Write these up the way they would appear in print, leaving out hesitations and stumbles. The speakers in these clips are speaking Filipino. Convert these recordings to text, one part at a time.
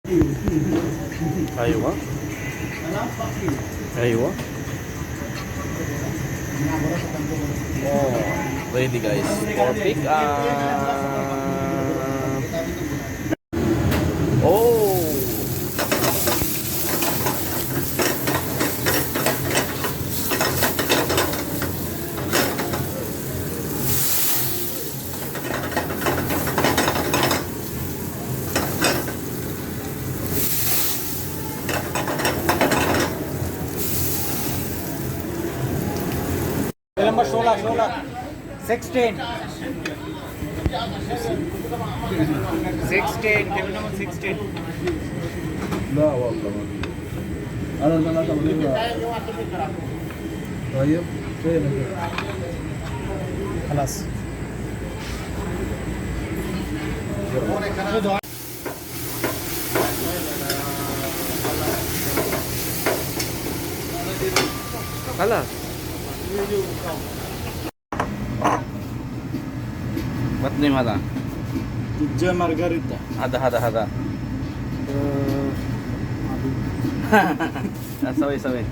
ايوه ايوه. Oh, ready guys for pick up. Oh, number 16 16 table number 16 لا والله ما في. انا ثلاثة مريضة. طيب فين خلاص خلاص. What name هذا؟ Pizza margherita هذا سوي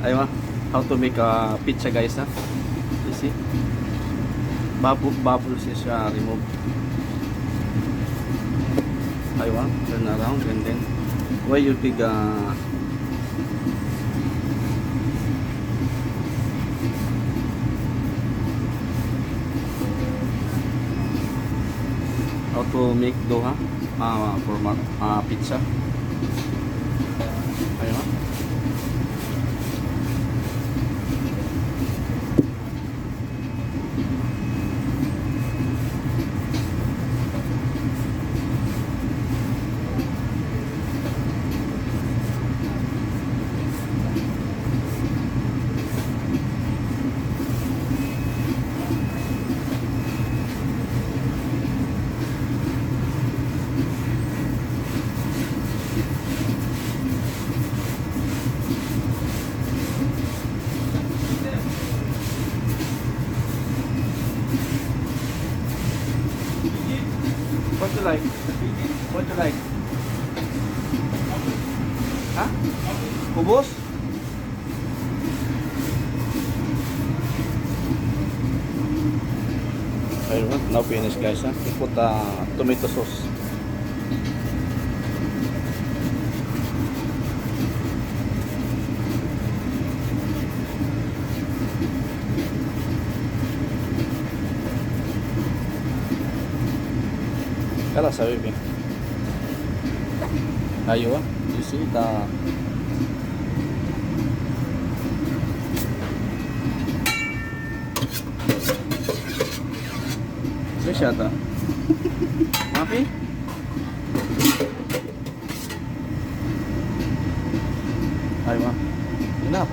ايوه. How to make a pizza guys, ha? You see, bubbles is removed. Aywa, turn around and then why you take how to make dough, ha? For pizza. Aywa. What you like? What you like? Ha? Kubos? Ayun, now finish guys, ha? We put tomato sauce. Kala sabi bien. Ayun, you see the siya ta. Mapi? Ayun. Enough.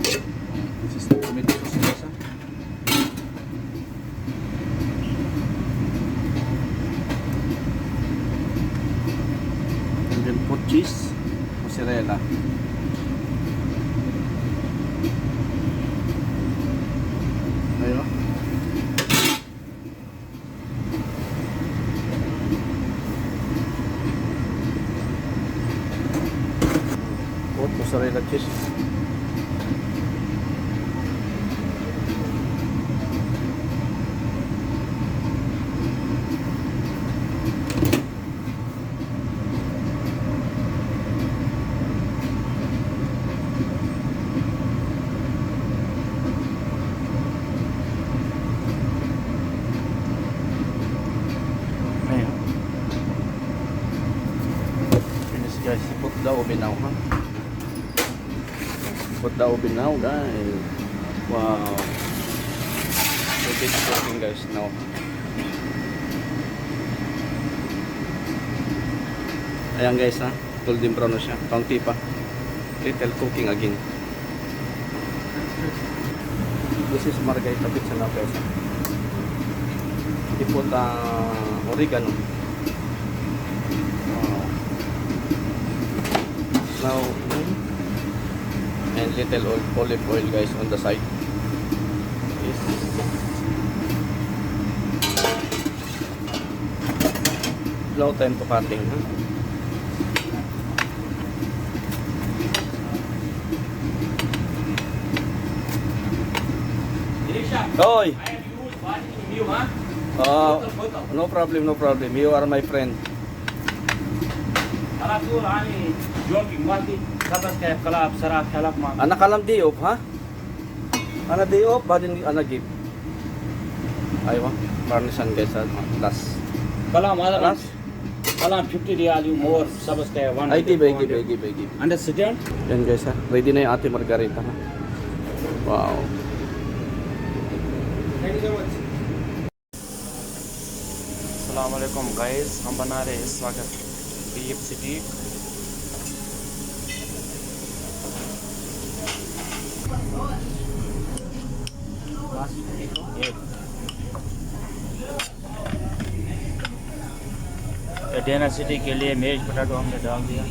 This is the tomato sauce guys, ha? And then put cheese, mozzarella. Ayun. Put mozzarella cheese. Ayun. Finish guys, put the oven now, ha? Put the oven now guys. Wow. So this is cooking guys now. Ayan guys, ha? Golden brown na siya. Kaunti pa. Little cooking again. This is margarita pizza now guys, ha? Ipot oregano. Wow. Now and little olive oil guys on the side. Yes. Slow time to cutting, huh? Oy! No problem, no problem. You are my friend. Anak kalam day off, ha? Anak day off, badin anak give. Aywa, parnisan guys, last. Last. 50 riyal you more subscribe one. I give. Understand? Yan guys, ha? Ready na yung ate Margarita, ha? Wow. Thank you so much. अस्सलामुअलैकुम गाइस, हम बना रहे हैं इस वक्त beef city. Dinner city के लिए मेज पोटैटो हमने डाल दिया।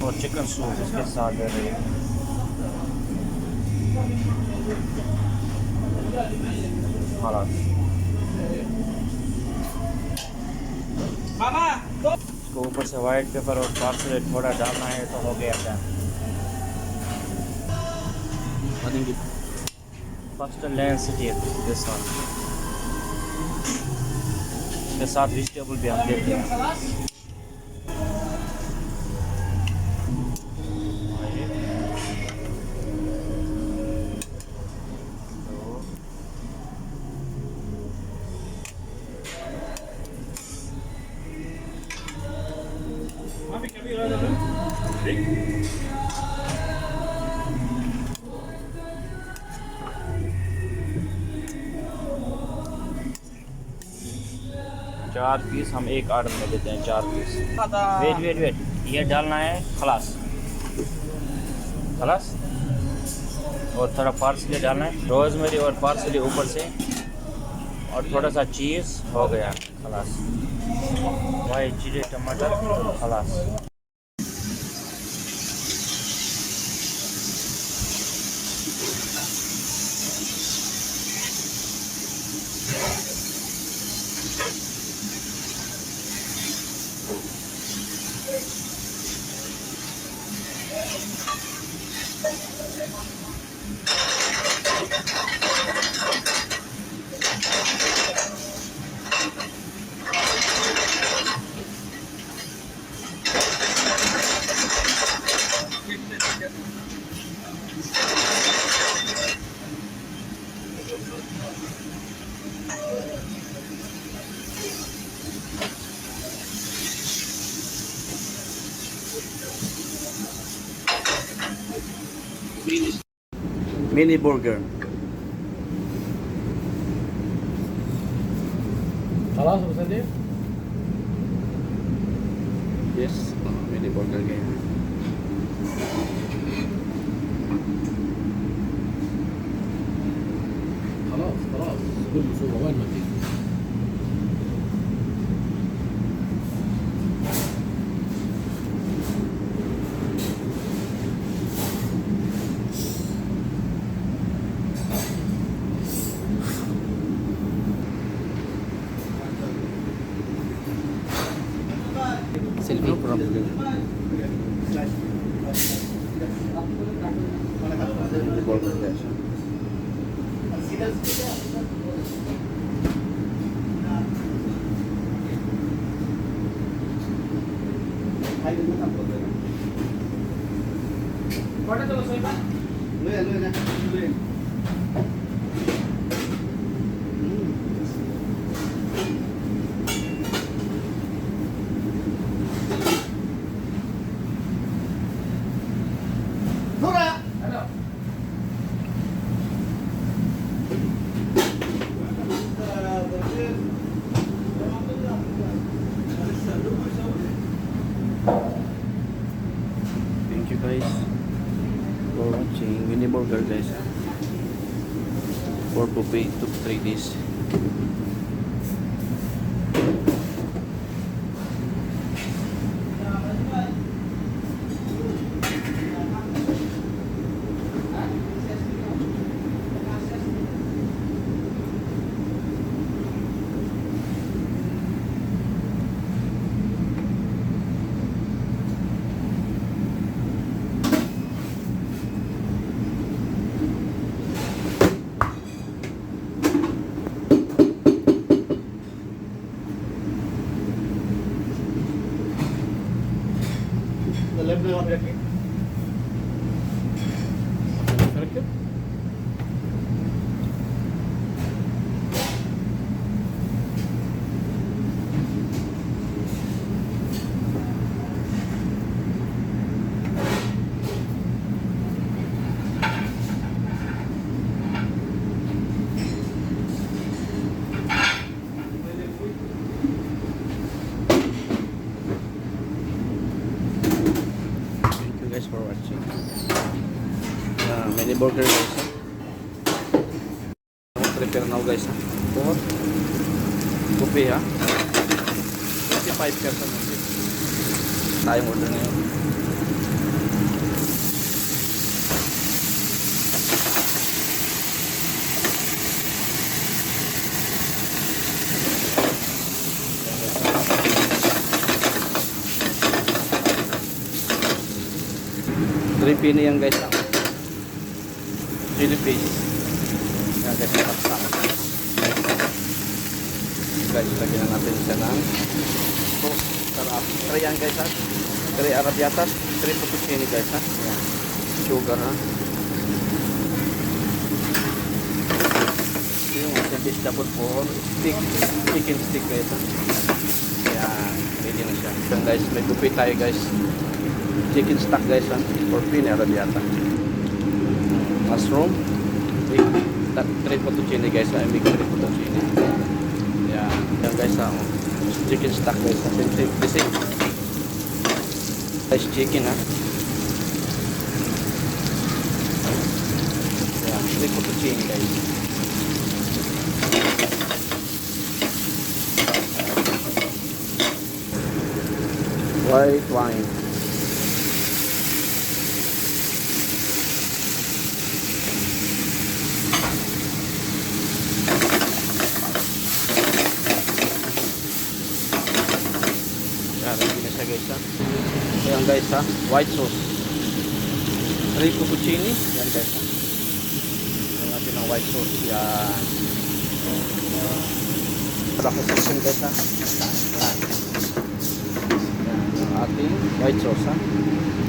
और चिकन सूप इसके साथ दे रही है। इसको ऊपर से वाइट पेपर और पार्सले थोड़ा डालना है तो हो गया क्या। First land city this one, इसके साथ वेजिटेबल भी हम देते हैं। चार पीस हम एक आर्डर में देते हैं, 4 पीस। वेट ये डालना है खलास और थोड़ा पार्सली डालना है, रोजमेरी और पार्सली ऊपर से, और थोड़ा सा चीज़, हो गया खलास। वाइट चिली टमाटर खलास। Mini burger. خلاص ابو سليم Yes, mini burger kayo. خلاص كل صوره وين ما تيجي Selfie. No problem. Mini burger guys. Thank you guys for watching mini burger guys. For buffet took 3 days. تركب Thank you guys for watching. Mini burger guys. Prepare now guys. For buffet ha. 25 person only. Tayong order na yun. Three pini yan guys. Chili paste. Yan guys, nakasama. Guys, lagyan na natin siya ng sauce. Sarap. Try yan guys ha. Try arabiatas. Try fettuccine guys ha. Yan. Sugar ha. Ito yung vegetable for stick. Chicken stick guys ha. Yan. Ready na siya. Yan guys, may buffet tayo guys. Chicken stock guys ha. For pini arabiata. Mushroom. Try fettuccine guys ha. I make try fettuccine. Yan. Yan guys ha. Chicken stock guys ha. The same. Nice chicken ha. Yan. Try fettuccine guys. White wine. Ready na siya guys ha. Ayan guys ha. White sauce. Three fettuccine. Yan guys ha. Ayan natin ang white sauce. Yan. Malaki section guys ha. Yan. Ang ating white sauce ha.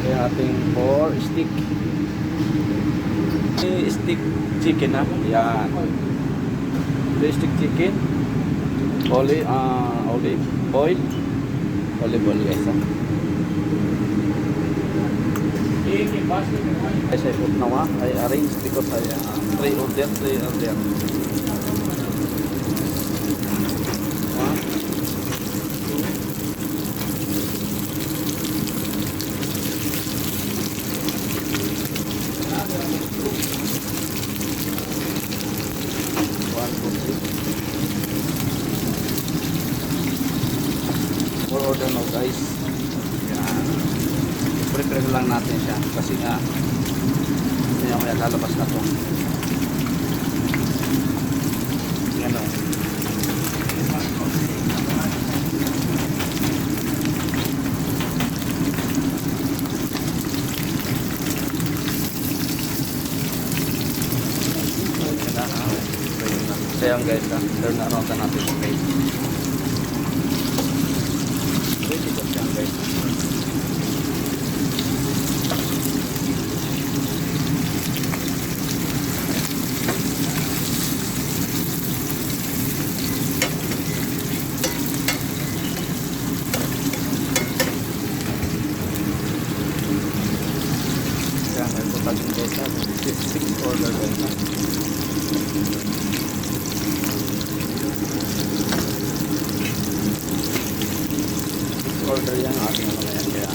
Ayan ating 4 stick. Stick chicken ha. Yan. 3 stick chicken. Olive oil. Olive oil guys ha. Guys, I put now I arrange because I 3 order. 4 order now guys. Yan. Prepare lang natin siya kasi nga kaya lalabas na to. Yan o. So yan guys ha. Turn around na natin yung guys. Ready ko siya guys. Yan, may putagin guys ha. 6 order guys ha. Order yan ang ating mga yan kaya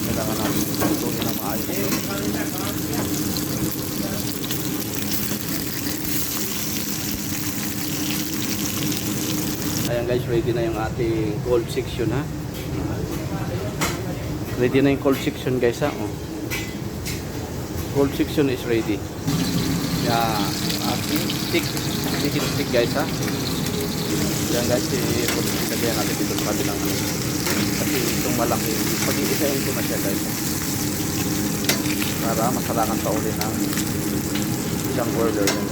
kailangan natin tuloy na maayos. Ayan guys, ready na yung ating cold section ha. Ready na yung cold section guys ha. Oh. Cold section is ready. Yan, ating chicken stick guys ha. Yan guys, sabihan natin dito sa kabilang kasi itong malaki, pag-iisahin ko na siya guys para masalangan pa uli ng isang order yan.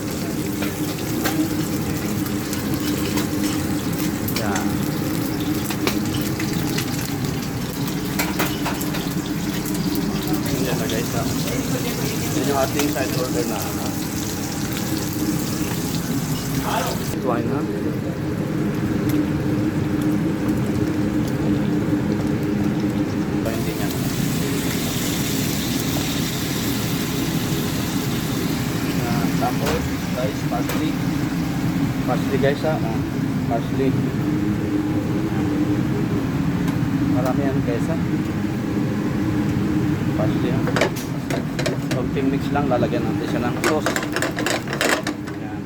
Yan. ating side order na wine ha. Wine din yan. Tapos guys, parsley. Parsley guys ha. Parsley. Marami yan guys ha. Parsley ha. Konting mix lang, lalagyan natin siya ng sauce. Ayan.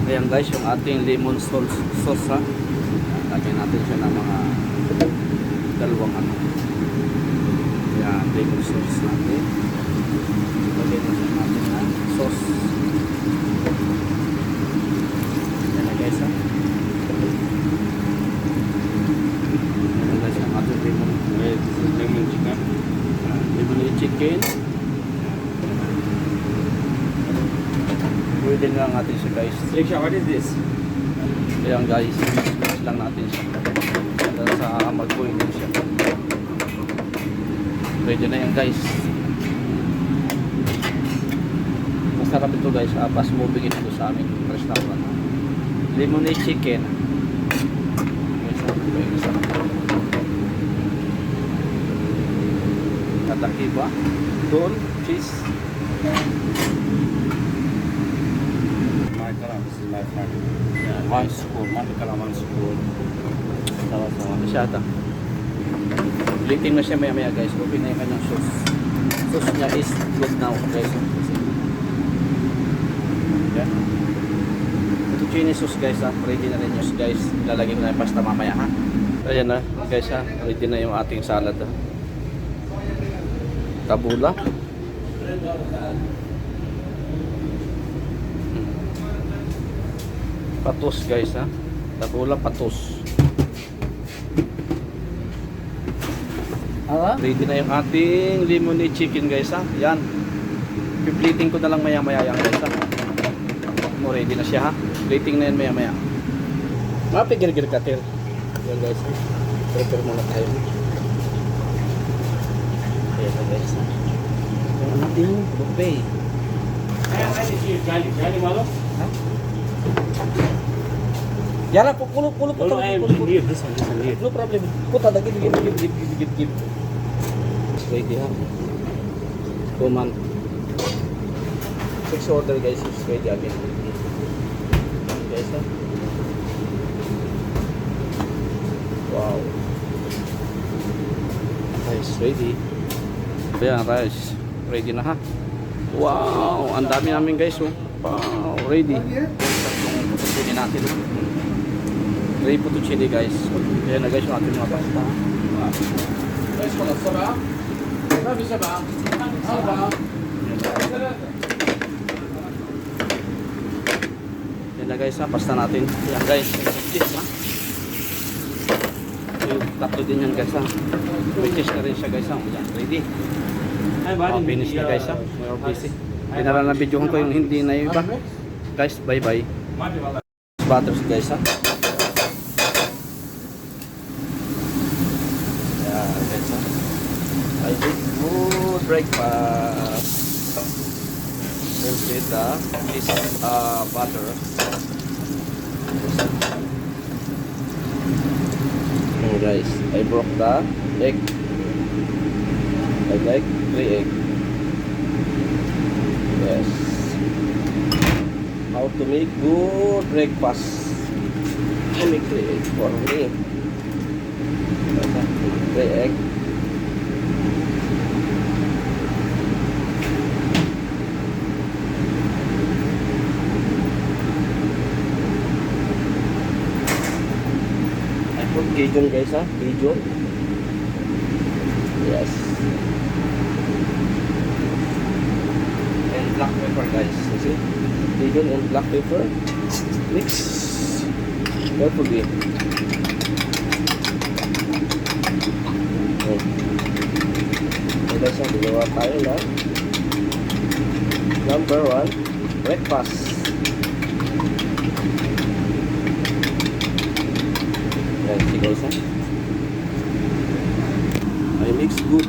Ayan guys, yung ating lemon sauce ha. Lagyan natin siya ng mga dalawang ano. Ayan, lemon sauce natin. Lagyan natin ng sauce. Ayan na guys ha. Ayan guys, yung ating lemon chicken. Lemon chicken. Pwede nga natin siya guys. Riksha, what is this? Ayan guys, mix lang natin siya. Dahil sa mag-boil din siya. Pwede na yan guys. Masarap ito guys. Fast moving ito sa aming restaurant. Lemon chicken. Tataki ba? Doon, cheese. My kalam, this is my friend. Yeah, One spoon, one kalam, one spoon. Sawa-sawa na siya ata. Plating na siya maya-maya guys. Okay na yung kanyang sauce. Sauce niya is good now guys. Yan. Ito chini sauce guys ha. Ready na rin yung sauce guys. Ilalagay ko na yung pasta mamaya ha. Ayan na guys ha. Ready na yung ating salad ha. Tabula. Patos guys ha. Tabula patos. Ready na yung ating lemon chicken guys ha. Yan. Piplating ko na lang maya maya yan guys ha. Ready na siya ha. Plating na yan maya maya. Mapigil-gil katil. Yan guys ha. Prepare muna tayo. Ayan na guys ha. Yung ating buffet. Gali, malo? Yala po, pulo po. Leave this one, leave. No problem. Puta, give. Ready ha. Kuman. 6 order guys, is ready again. Guys ha. Wow. Rice ready. Ayan, rice. Ready na ha. Wow, ang dami namin guys oh. Wow, ready. Tatlong putuchini natin ha. Ready putuchini guys. Ayan na guys yung ating mga pasta. Guys, wala saba. Sabi saba. Saba. Ayan na guys ha, pasta natin. Ayan guys, cheese ha. Yung tatlo din yan guys ha. May cheese na rin siya guys ha. Ayan, ready. Finish na guys ha. We're busy. Pinara na videohan ko yung hindi na yung iba. Guys, bye bye. Butters guys ha. Yeah, guys ha. I eat good breakfast. With this butter. Oh guys, I broke the egg. I like 3 egg. Yes. How to make good breakfast? I make 3 egg for me. 3 egg. I put Cajun guys ha, Cajun. Yes. And black pepper guys, you see? Cajun and black pepper. Mix carefully. Okay. So guys, gagawa tayo na number 1, breakfast. Yan, see guys ha? I mix good.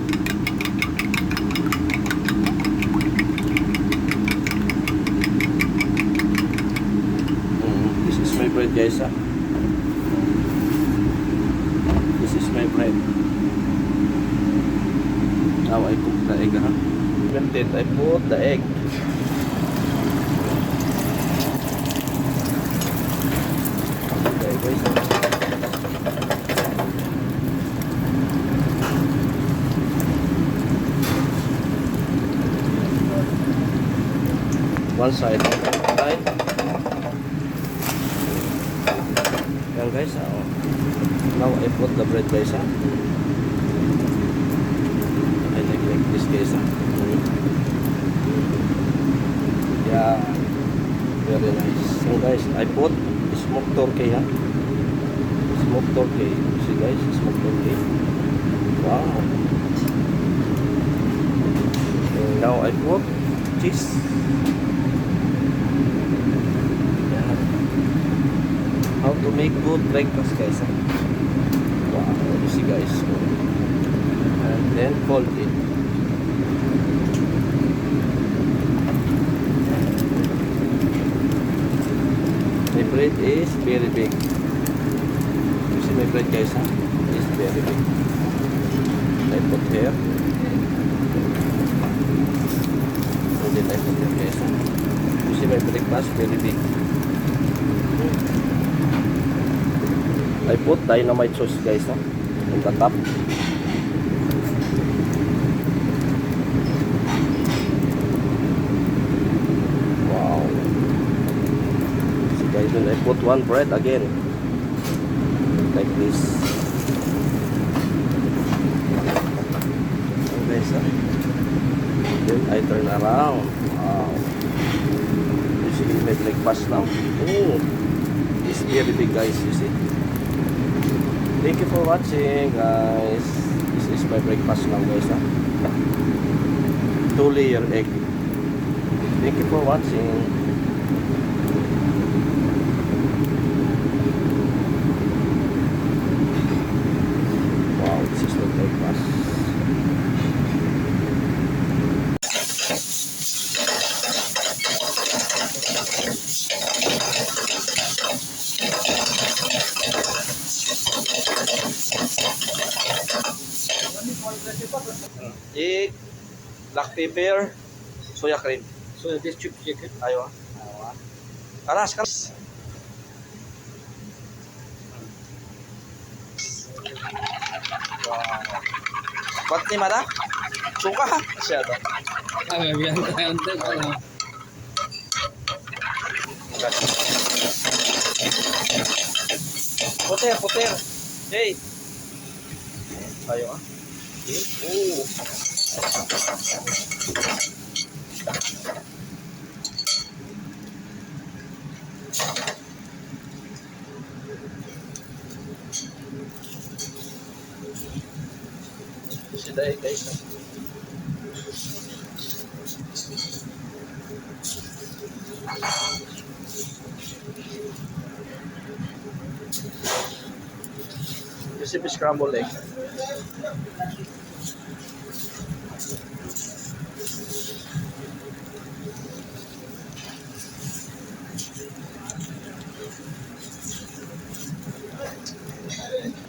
bread guys ha. This is my bread. Now I cook the egg ha. Melted, I put the egg. Okay guys. One side. Yan guys, now I put the bread guys ha. I like this guys ha. Yeah, very nice. So guys, I put smoked turkey ha. Smoked turkey. See guys, smoked turkey. Wow. And now I put cheese. How to make good breakfast guys. Wow, you see guys. And then fold it. My bread is very big. You see my bread guys, it's very big. I put here. And then I put here guys. You see my breakfast very big. I put dynamite sauce guys on the top. Wow. See guys, then I put one bread again. Like this. So guys, then I turn around. Wow. You see my breakfast now. Oh, it's very big guys, you see. Thank you for watching guys. This is my breakfast now guys ha. 2-layer egg. Thank you for watching. Wow, this is my breakfast. Egg, black pepper, soya cream. So this chip chicken. Ayo. Karas, karas. Wow. Ba't ni Mada? Suka ha? Masyado. Ah, biyan tayo ano. Puter, puter. Hey. Ayo ah. Okay. See the egg guys. This is scrambled egg.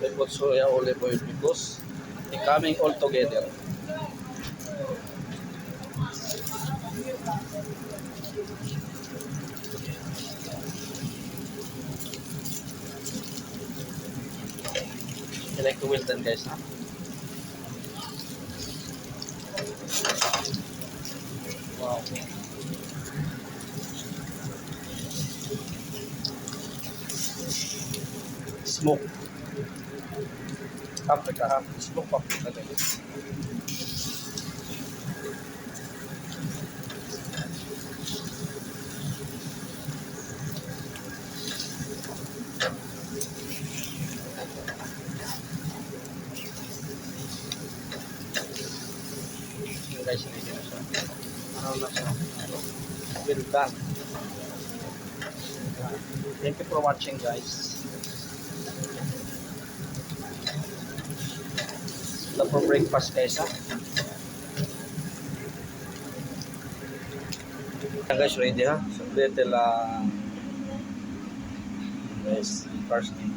I put soya olive oil because it's coming all together. I like to well done guys ha. Wow. Smoke. Paprika ha. Smoke paprika guys. Guys, hindi na siya. Ano na siya? Well done. Thank you for watching guys. Ito for breakfast guys ha. Guys, ready ha. So little guys. Parsley.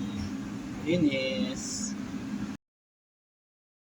Linis.